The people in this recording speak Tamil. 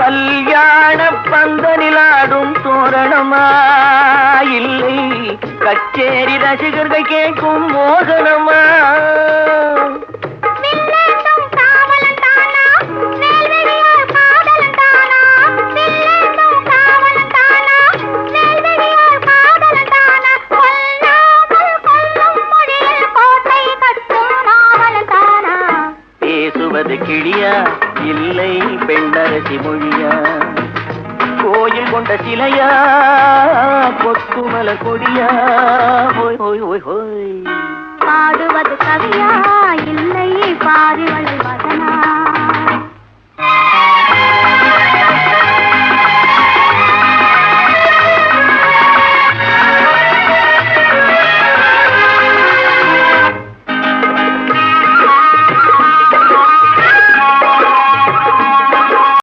கல்யாண பந்தனிலாடும் தோரணமா இல்லை கச்சேரி ரசிகர்கள் கேட்கும் மோகனமா? பேசுவது கிளியா இல்லை பெண்ணரசி மொழியா? கோயில் கொண்ட சிலையா கொத்துமல கொடியா? பாடுவது கவியா இல்லை பாரிவளை வதனா?